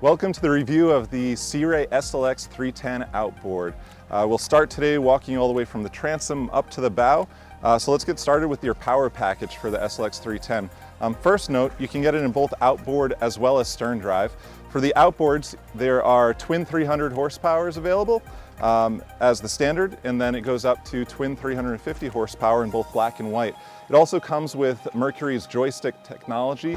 Welcome to the review of the Ray SLX 310 outboard. We'll start today walking all the way from the transom up to the bow. So let's get started with your power package for the SLX 310. First note, you can get it in both outboard as well as stern drive. For the outboards, there are twin 300 horsepowers available as the standard, and then it goes up to twin 350 horsepower in both black and white. It also comes with Mercury's Joystick technology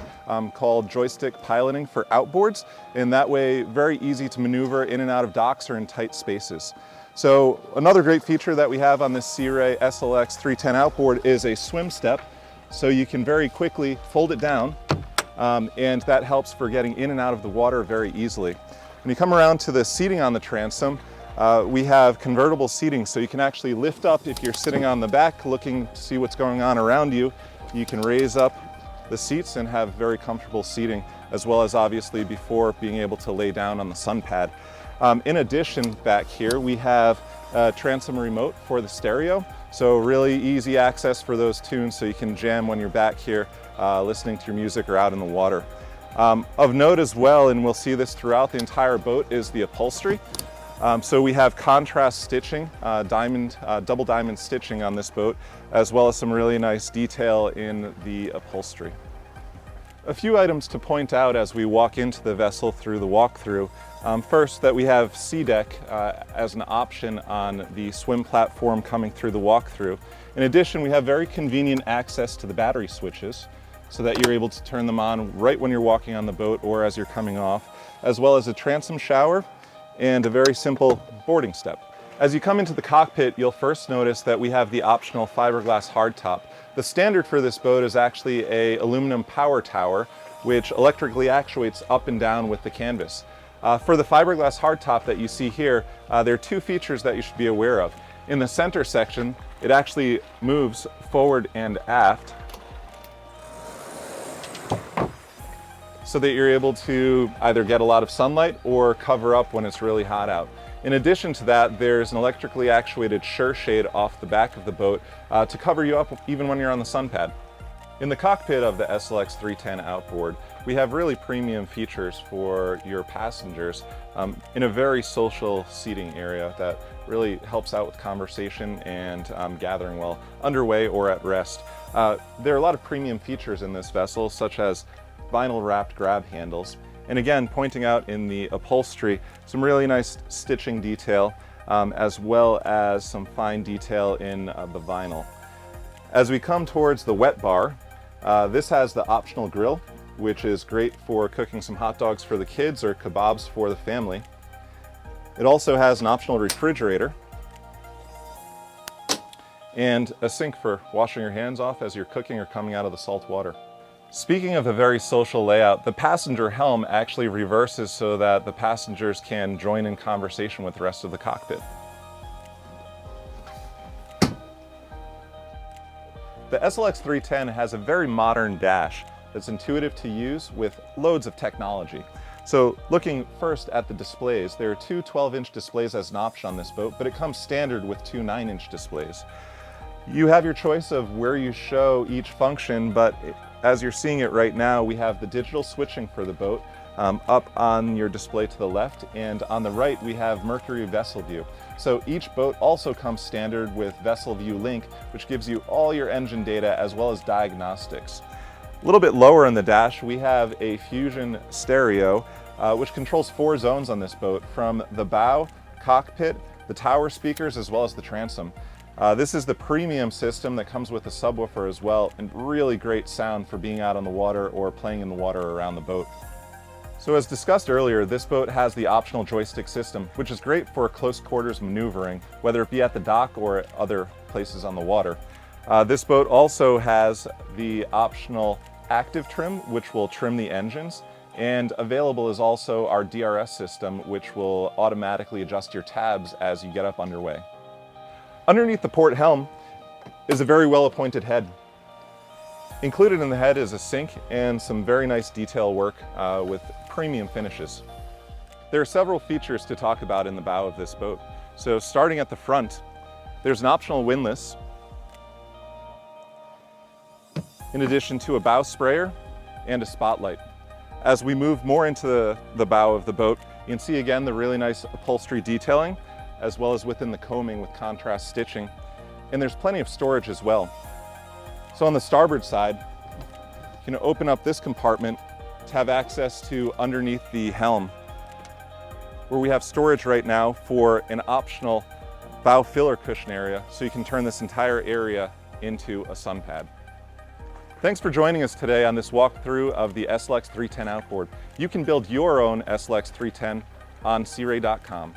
called Joystick piloting for outboards, and that way very easy to maneuver in and out of docks or in tight spaces. So another great feature that we have on this Ray SLX 310 outboard is a swim step, so you can very quickly fold it down, and that helps for getting in and out of the water very easily. When you come around to the seating on the transom, we have convertible seating, so you can actually lift up if you're sitting on the back looking to see what's going on around you. You can raise up the seats and have very comfortable seating, as well as obviously before being able to lay down on the sun pad. In addition, back here we have a transom remote for the stereo, so really easy access for those tunes so you can jam when you're back here listening to your music or out in the water. Of note as well, and we'll see this throughout the entire boat, is the upholstery. So we have contrast stitching, double diamond stitching on this boat, as well as some really nice detail in the upholstery. A few items to point out as we walk into the vessel through the walkthrough. First, that we have SeaDeck as an option on the swim platform coming through the walkthrough. In addition, we have very convenient access to the battery switches so that you're able to turn them on right when you're walking on the boat or as you're coming off, as well as a transom shower and a very simple boarding step. As you come into the cockpit, you'll first notice that we have the optional fiberglass hardtop. The standard for this boat is actually an aluminum power tower, which electrically actuates up and down with the canvas. For the fiberglass hardtop that you see here, there are two features that you should be aware of. In the center section, it actually moves forward and aft, so that you're able to either get a lot of sunlight or cover up when it's really hot out. In addition to that, there's an electrically actuated sure shade off the back of the boat to cover you up even when you're on the sun pad. In the cockpit of the SLX 310 outboard, we have really premium features for your passengers in a very social seating area that really helps out with conversation and gathering while underway or at rest. There are a lot of premium features in this vessel, such as vinyl wrapped grab handles, and again, pointing out in the upholstery some really nice stitching detail, as well as some fine detail in the vinyl. As we come towards the wet bar, this has the optional grill, which is great for cooking some hot dogs for the kids or kebabs for the family. It also has an optional refrigerator and a sink for washing your hands off as you're cooking or coming out of the salt water. Speaking of a very social layout, the passenger helm actually reverses so that the passengers can join in conversation with the rest of the cockpit. The SLX 310 has a very modern dash that's intuitive to use with loads of technology. So looking first at the displays, there are two 12-inch displays as an option on this boat, but it comes standard with two 9-inch displays. You have your choice of where you show each function, but as you're seeing it right now, we have the digital switching for the boat up on your display to the left, and on the right we have Mercury Vessel View. So each boat also comes standard with Vessel View Link, which gives you all your engine data as well as diagnostics. A little bit lower in the dash, we have a Fusion stereo, which controls 4 zones on this boat, from the bow, cockpit, the tower speakers, as well as the transom. This is the premium system that comes with a subwoofer as well, and really great sound for being out on the water or playing in the water around the boat. So as discussed earlier, this boat has the optional joystick system, which is great for close quarters maneuvering, whether it be at the dock or at other places on the water. This boat also has the optional active trim, which will trim the engines, and available is also our DRS system, which will automatically adjust your tabs as you get up underway. Underneath the port helm is a very well-appointed head. Included in the head is a sink and some very nice detail work with premium finishes. There are several features to talk about in the bow of this boat. So starting at the front, there's an optional windlass, in addition to a bow sprayer and a spotlight. As we move more into the bow of the boat, you can see again the really nice upholstery detailing, as well as within the coaming with contrast stitching. And there's plenty of storage as well. So on the starboard side, you can open up this compartment to have access to underneath the helm, where we have storage right now for an optional bow filler cushion area, so you can turn this entire area into a sun pad. Thanks for joining us today on this walkthrough of the SLX 310 outboard. You can build your own SLX 310 on SeaRay.com.